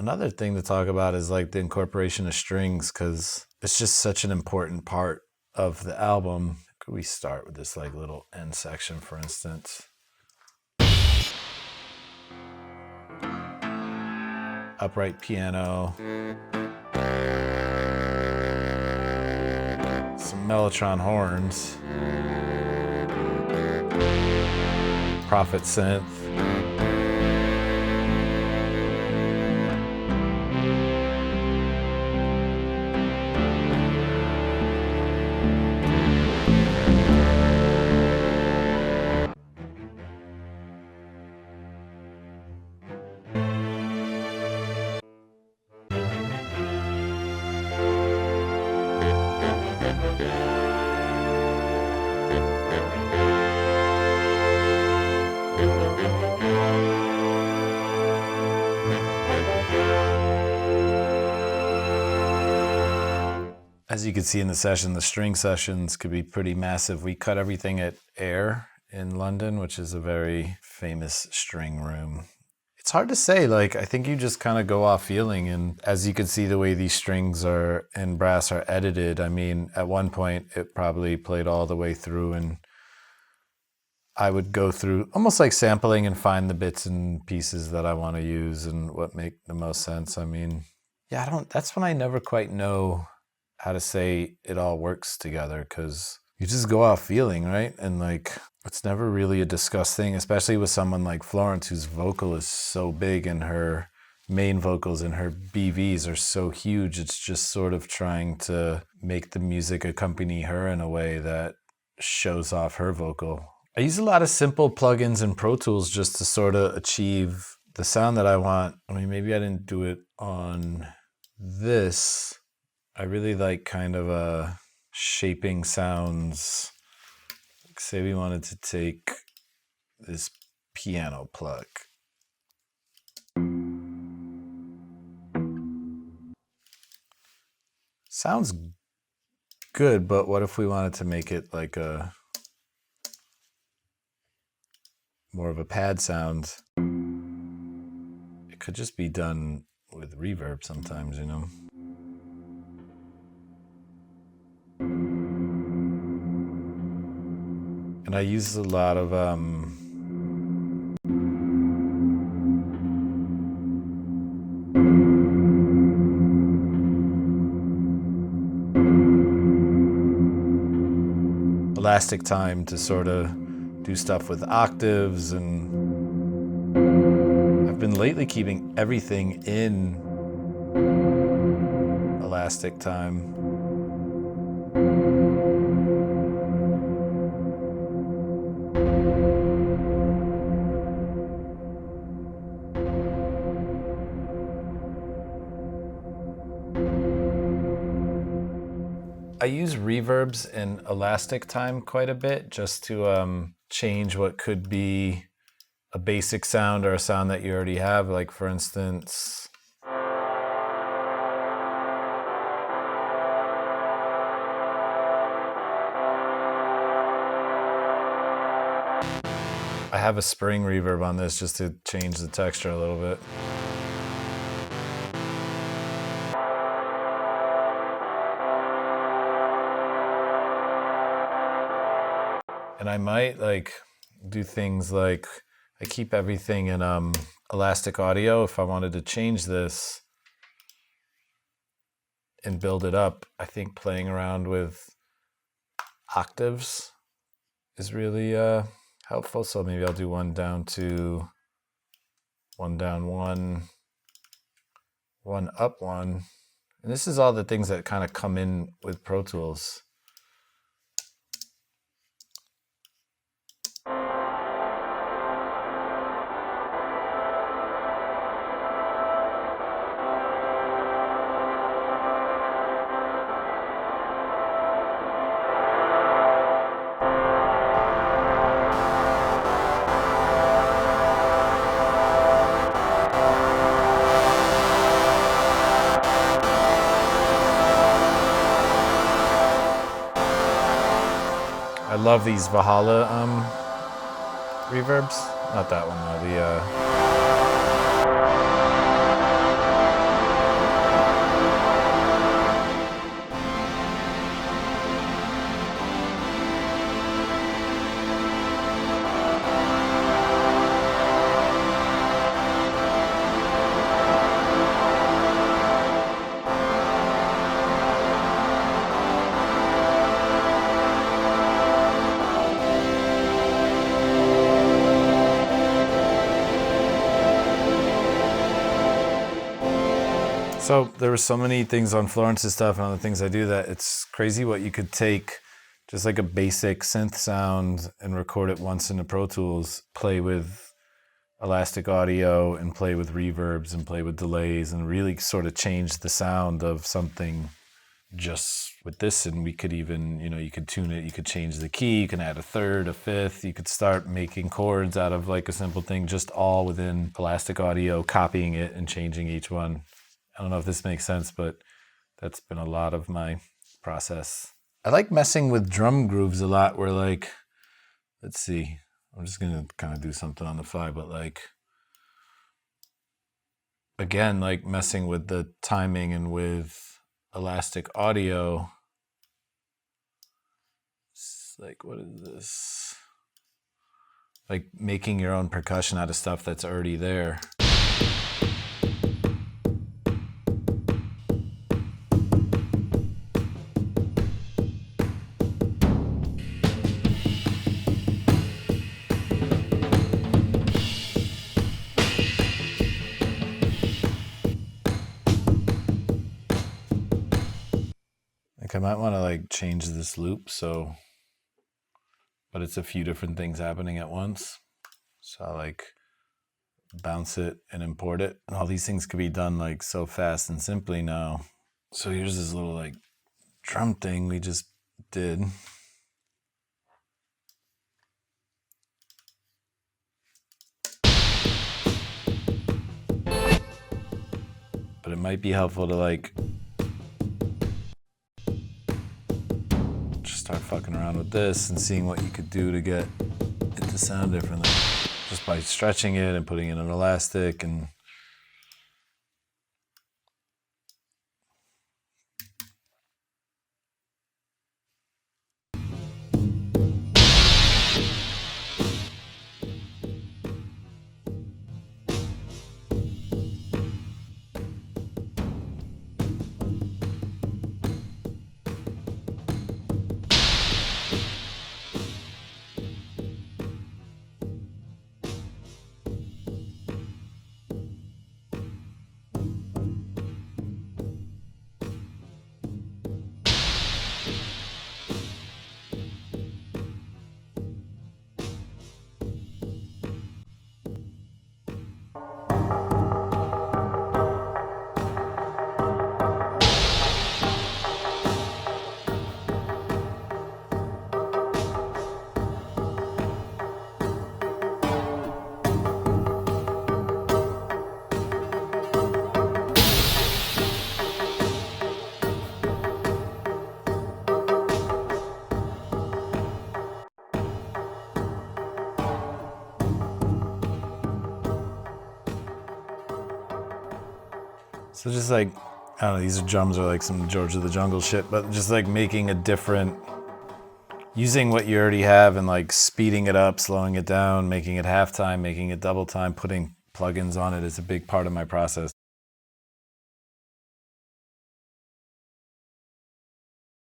Another thing to talk about is like the incorporation of strings, because it's just such an important part of the album. Could we start with this like little end section, for instance? Upright piano. Some Mellotron horns. Prophet synth. As you can see in the session, the string sessions could be pretty massive. We cut everything at Air in London, which is a very famous string room. It's hard to say, like, I think you just kind of go off feeling. And as you can see, the way these strings are and brass are edited, I mean, at one point it probably played all the way through, and I would go through almost like sampling and find the bits and pieces that I want to use and what make the most sense. I mean, yeah, that's when I never quite know how to say it all works together, because you just go off feeling, right? And like, it's never really a discussed thing, especially with someone like Florence, whose vocal is so big and her main vocals and her BVs are so huge. It's just sort of trying to make the music accompany her in a way that shows off her vocal. I use a lot of simple plugins in Pro Tools just to sort of achieve the sound that I want. I mean, maybe I didn't do it on this. I really like kind of shaping sounds. Like, say we wanted to take this piano plug. Sounds good, but what if we wanted to make it like a more of a pad sound? It could just be done with reverb sometimes, you know? And I use a lot of elastic time to sort of do stuff with octaves, and I've been lately keeping everything in elastic time. I use reverbs and elastic time quite a bit just to change what could be a basic sound or a sound that you already have. Like, for instance, I have a spring reverb on this just to change the texture a little bit. And I might like do things like I keep everything in elastic audio. If I wanted to change this and build it up, I think playing around with octaves is really helpful. So maybe I'll do one down two, one down one, one up one. And this is all the things that kind of come in with Pro Tools. I love these Valhalla reverbs. Not that one though. So there were so many things on Florence's stuff and other things I do that it's crazy what you could take just like a basic synth sound and record it once into Pro Tools, play with elastic audio and play with reverbs and play with delays and really sort of change the sound of something just with this. And we could even, you could tune it, you could change the key, you can add a third, a fifth, you could start making chords out of like a simple thing, just all within elastic audio, copying it and changing each one. I don't know if this makes sense, but that's been a lot of my process. I like messing with drum grooves a lot where like, let's see, I'm just going to kind of do something on the fly, but like, again, like messing with the timing and with elastic audio. It's like, what is this? Like making your own percussion out of stuff that's already there. I might want to like change this loop but it's a few different things happening at once. So I like bounce it and import it. And all these things could be done like so fast and simply now. So here's this little like drum thing we just did. But it might be helpful to like start fucking around with this and seeing what you could do to get it to sound differently. Just by stretching it and putting in an elastic and so just like, I don't know, these drums are like some George of the Jungle shit, but just like making a different, using what you already have and like speeding it up, slowing it down, making it half time, making it double time, putting plugins on it is a big part of my process.